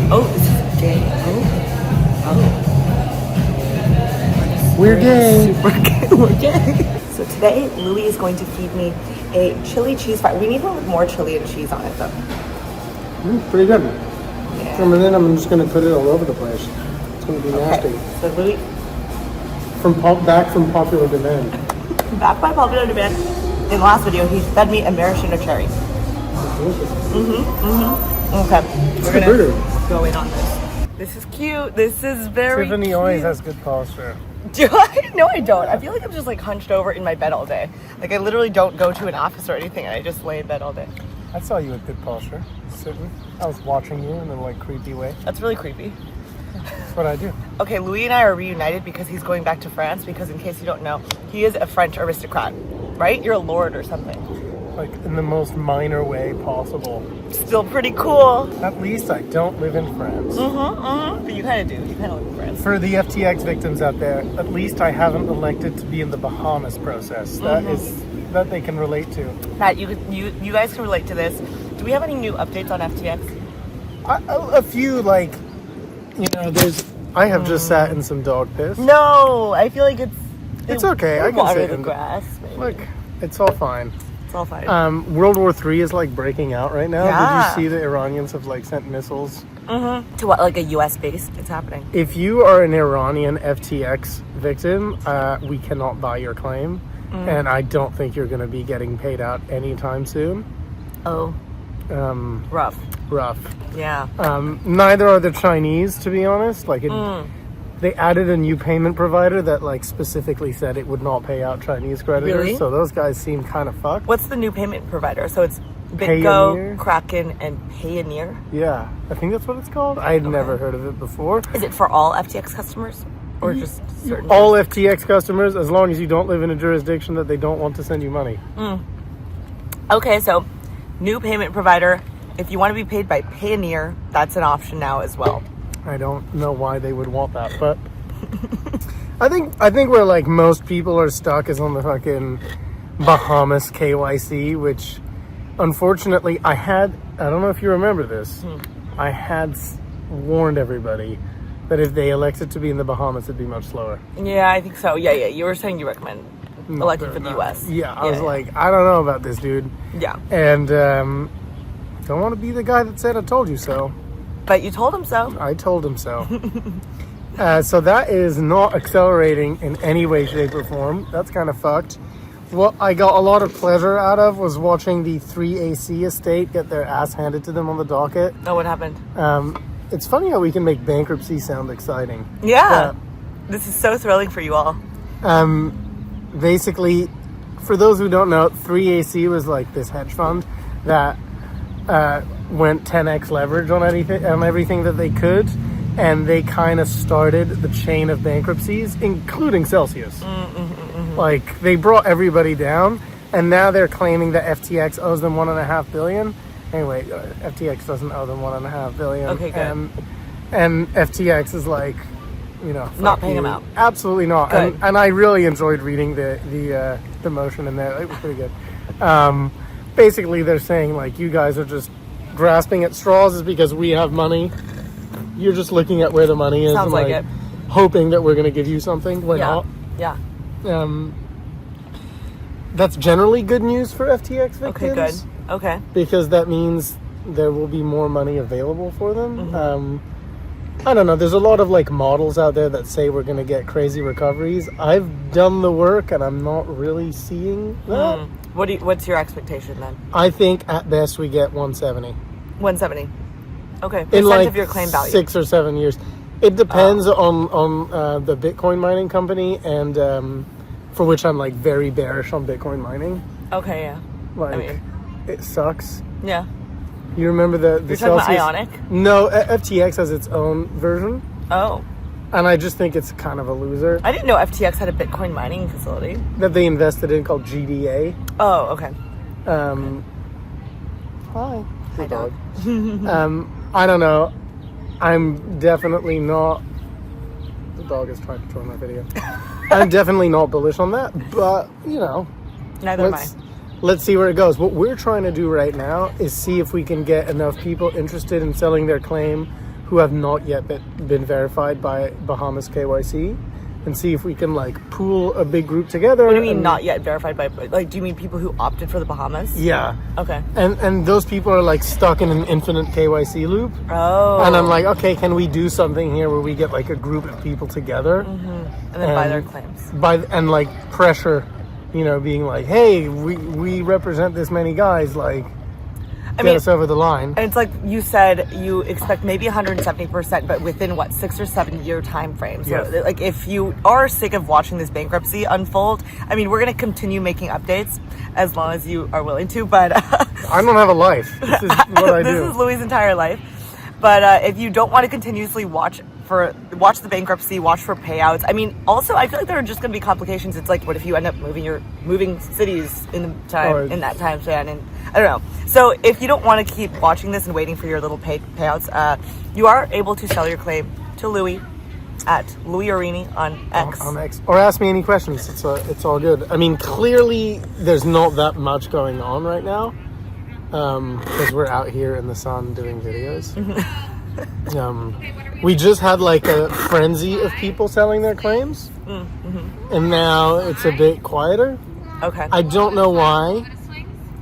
Oh, this is gay. Oh. We're gay. Super gay. We're gay. So today, Louis is going to feed me a chili cheese fry. We need one with more chili and cheese on it, though. Pretty good. Yeah. And then I'm just going to put it all over the place. It's going to be nasty. So Louis, Back from popular demand. back by popular demand. In the last video, he fed me a maraschino cherry. Okay, we're gonna go in on this. This is cute. This is very Tiffany cute. always has good posture. Do I? No, I don't. I feel like I'm just like hunched over in my bed all day. Like I literally don't go to an office or anything, and I just lay in bed all day. I saw you with good posture, sitting. I was watching you in a like creepy way. That's really creepy. That's what I do. Okay, Louis and I are reunited because he's going back to France. Because in case you don't know, he is a French aristocrat, right? You're a lord or something. Like in the most minor way possible. Still pretty cool. At least I don't live in France. But you kind of do. You kind of live in France. For the FTX victims out there, at least I haven't elected to be in the Bahamas process. That they can relate to. Pat, you guys can relate to this. Do we have any new updates on FTX? A few, like, I have just sat in some dog piss. No, I feel like It's okay. I can water sit the in grass. Maybe. Look, it's all fine. It's all fine. World War III is like breaking out right now. Yeah. Did you see the Iranians have like sent missiles? To what, like a U.S. base? It's happening. If you are an Iranian FTX victim, we cannot buy your claim. And I don't think you're going to be getting paid out anytime soon. Oh. Rough. Yeah. Neither are the Chinese, to be honest. Like, they added a new payment provider that like specifically said it would not pay out Chinese creditors. Really? So those guys seem kind of fucked. What's the new payment provider? So it's Payoneer? BitGo, Kraken, and Payoneer. Yeah, I think that's what it's called. I had never heard of it before. Is it for all FTX customers, or just certain? All FTX customers, as long as you don't live in a jurisdiction that they don't want to send you money. Okay, so new payment provider. If you want to be paid by Payoneer, that's an option now as well. I don't know why they would want that, but I think where like most people are stuck is on the fucking Bahamas KYC, which unfortunately I don't know if you remember this. I had warned everybody that if they elected to be in the Bahamas, it'd be much slower. Yeah, I think so. Yeah. You were saying you recommend electing for the U.S. Yeah, I was like, I don't know about this, dude. Yeah. And don't want to be the guy that said I told you so. But you told him so. I told him so. So that is not accelerating in any way, shape, or form. That's kind of fucked. What I got a lot of pleasure out of was watching the 3AC estate get their ass handed to them on the docket. Oh, what happened? It's funny how we can make bankruptcy sound exciting. Yeah. This is so thrilling for you all. Basically, for those who don't know, 3AC was like this hedge fund that went 10x leverage on everything that they could, and they kind of started the chain of bankruptcies, including Celsius. Like, they brought everybody down, and now they're claiming that FTX owes them $1.5 billion. Anyway, FTX doesn't owe them $1.5 billion. Okay, good. And FTX is like, not paying them out. Absolutely not. Good. And I really enjoyed reading the motion in there. It was pretty good. Basically, they're saying, like, you guys are just grasping at straws is because we have money. You're just looking at where the money is. Sounds and like it. Hoping that we're going to give you something. We're not. Yeah. That's generally good news for FTX victims. Okay, good. Okay. Because that means there will be more money available for them. I don't know. There's a lot of like models out there that say we're going to get crazy recoveries. I've done the work and I'm not really seeing that. What's your expectation then? I think at best we get 170. 170. Okay. In Percent like of your claim value. 6 or 7 years. It depends on the Bitcoin mining company, and for which I'm like very bearish on Bitcoin mining. Okay, yeah. Like, it sucks. Yeah. You remember the You're Celsius? talking about Ionic? No, FTX has its own version. Oh. And I just think it's kind of a loser. I didn't know FTX had a Bitcoin mining facility. That they invested in called GDA. Oh, okay. Hi. Hi, dog. I don't know. I'm definitely not... The dog is trying to join my video. I'm definitely not bullish on that, but, Neither am I. Let's see where it goes. What we're trying to do right now is see if we can get enough people interested in selling their claim who have not yet been verified by Bahamas KYC, and see if we can like pool a big group together. What do you mean not yet verified by, like, do you mean people who opted for the Bahamas? Yeah. Okay. And those people are like stuck in an infinite KYC loop. Oh. And I'm like, okay, can we do something here where we get like a group of people together and then buy their claims? And like pressure, being like, hey, we represent this many guys, like, get us over the line. And it's like you said, you expect maybe 170%, but within 6 or 7 year time frame. So Yes. like if you are sick of watching this bankruptcy unfold, I mean, we're going to continue making updates as long as you are willing to, but I don't have a life. This is what I do. This is Louis' entire life. But if you don't want to continuously watch the bankruptcy, watch for payouts. I mean, also, I feel like there are just going to be complications. It's like, what if you end up moving cities in that time span? And I don't know. So if you don't want to keep watching this and waiting for your little payouts, you are able to sell your claim to Louis at Louis Orini on X. On X. Or ask me any questions. It's all good. I mean, clearly there's not that much going on right now. Because we're out here in the sun doing videos. We just had like a frenzy of people selling their claims, and now it's a bit quieter. Okay. I don't know why,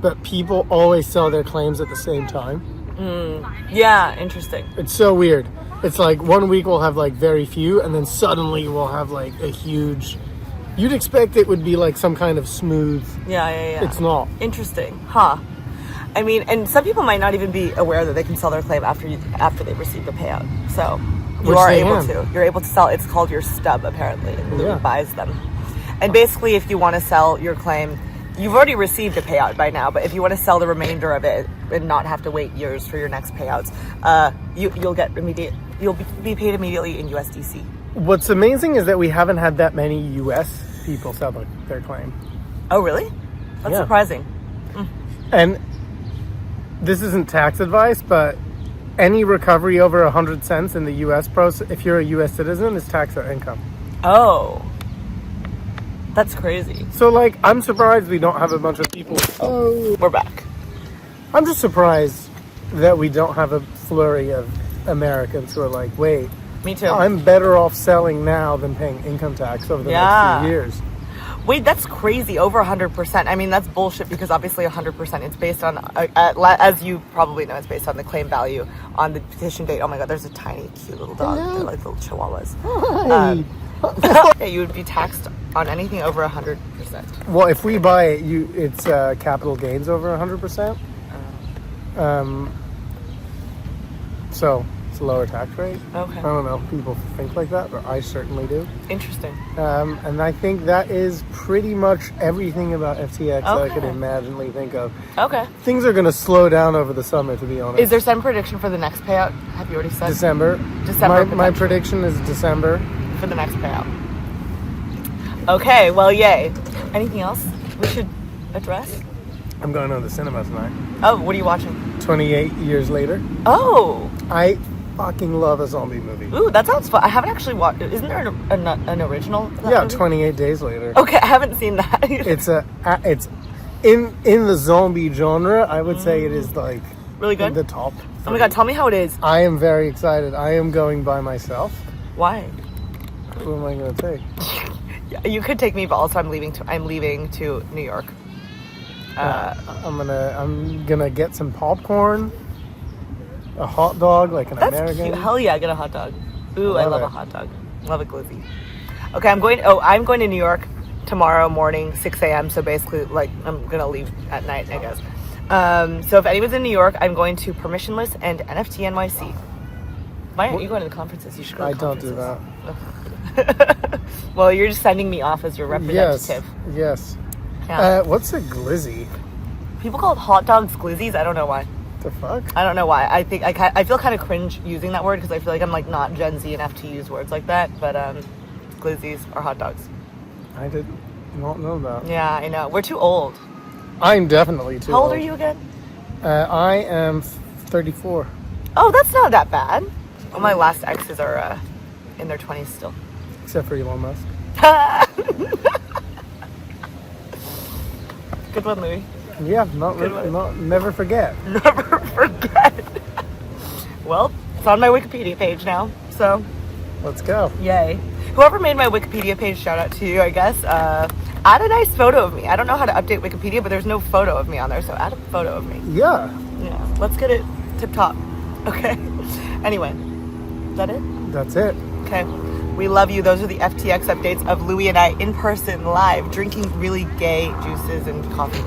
but people always sell their claims at the same time. Yeah, interesting. It's so weird. It's like 1 week we'll have like very few, and then suddenly we'll have like a huge... You'd expect it would be like some kind of smooth... Yeah. It's not. Interesting. Huh. I mean, and some people might not even be aware that they can sell their claim after they've received a payout. So you are able to. You're able to sell. It's called your stub, apparently. And Louis buys them. And basically, if you want to sell your claim, you've already received a payout by now. But if you want to sell the remainder of it and not have to wait years for your next payouts, you'll be paid immediately in USDC. What's amazing is that we haven't had that many US people sell their claim. Oh, really? That's surprising. And this isn't tax advice, but any recovery over 100 cents in the US if you're a US citizen, is taxed at income. Oh. That's crazy. So, like, I'm surprised we don't have a bunch of people. Oh. We're back. I'm just surprised that we don't have a flurry of Americans who are like, wait, Me too. I'm better off selling now than paying income tax over the next few years. Wait, that's crazy. Over 100%. I mean, that's bullshit because obviously 100%. It's based on, as you probably know, it's based on the claim value on the petition date. Oh my God, there's a tiny, cute little dog. They're like little chihuahuas. Yeah, you would be taxed on anything over 100%. Well, if we buy it, it's capital gains over 100%. So it's a lower tax rate. Okay. I don't know if people think like that, but I certainly do. Interesting. And I think that is pretty much everything about FTX that I could imaginably think of. Okay. Things are going to slow down over the summer, to be honest. Is there some prediction for the next payout? Have you already said? December. My prediction is December. For the next payout. Okay, well, yay. Anything else we should address? I'm going to the cinema tonight. Oh, what are you watching? 28 years later. Oh. I fucking love a zombie movie. Ooh, that sounds fun. I haven't actually watched it. Isn't there an original? Yeah, movie? 28 Days Later. Okay, I haven't seen that. It's in the zombie genre, I would say it is like really good. The top 3. Oh my God, tell me how it is. I am very excited. I am going by myself. Why? Who am I going to take? Yeah, you could take me, but also I'm leaving to New York. I'm gonna get some popcorn, a hot dog, like an American. Cute. Hell yeah, get a hot dog. Ooh, I love a hot dog. Love a glizzy. Okay, I'm going to New York tomorrow morning, 6 a.m. So basically, like, I'm gonna leave at night, I guess. So if anyone's in New York, I'm going to Permissionless and NFT NYC. Why aren't you going to the conferences? You should go to the conferences. I don't do that. Well, you're just sending me off as your representative. Yes. Yeah. What's a glizzy? People call hot dogs glizzies. I don't know why. The fuck? I don't know why. I think I feel kind of cringe using that word because I feel like I'm like not Gen Z enough to use words like that. But glizzies are hot dogs. I did not know that. Yeah, I know. We're too old. I'm definitely too old. How old are you again? I am 34. Oh, that's not that bad. All my last exes are in their 20s still. Except for Elon Musk. Good one, Louis. Yeah, never forget. Never forget. Well, It's on my Wikipedia page now, so Let's go. yay. Whoever made my Wikipedia page, shout out to you, I guess. Add a nice photo of me. I don't know how to update Wikipedia, but there's no photo of me on there, so add a photo of me. Yeah. Yeah, let's get it tip top. Okay. Anyway, is that it? That's it. Okay. We love you. Those are the FTX updates of Louis and I in person, live, drinking really gay juices and coffee.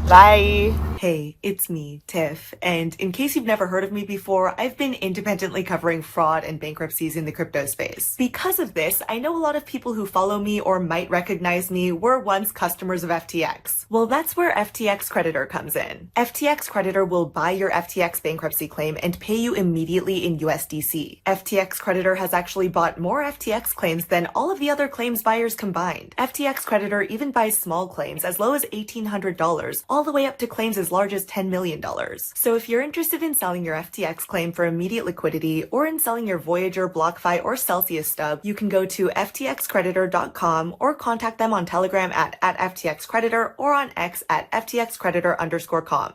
Bye. Hey, it's me, Tiff, and in case you've never heard of me before, I've been independently covering fraud and bankruptcies in the crypto space. Because of this, I know a lot of people who follow me or might recognize me were once customers of FTX. Well, that's where FTX Creditor comes in. FTX Creditor will buy your FTX bankruptcy claim and pay you immediately in USDC. FTX Creditor has actually bought more FTX claims than all of the other claims buyers combined. FTX Creditor even buys small claims as low as $1,800, all the way up to claims as large as $10 million. So if you're interested in selling your FTX claim for immediate liquidity or in selling your Voyager, BlockFi, or Celsius stub, you can go to ftxcreditor.com or contact them on Telegram at FTXCreditor or on X at FTXCreditor_com.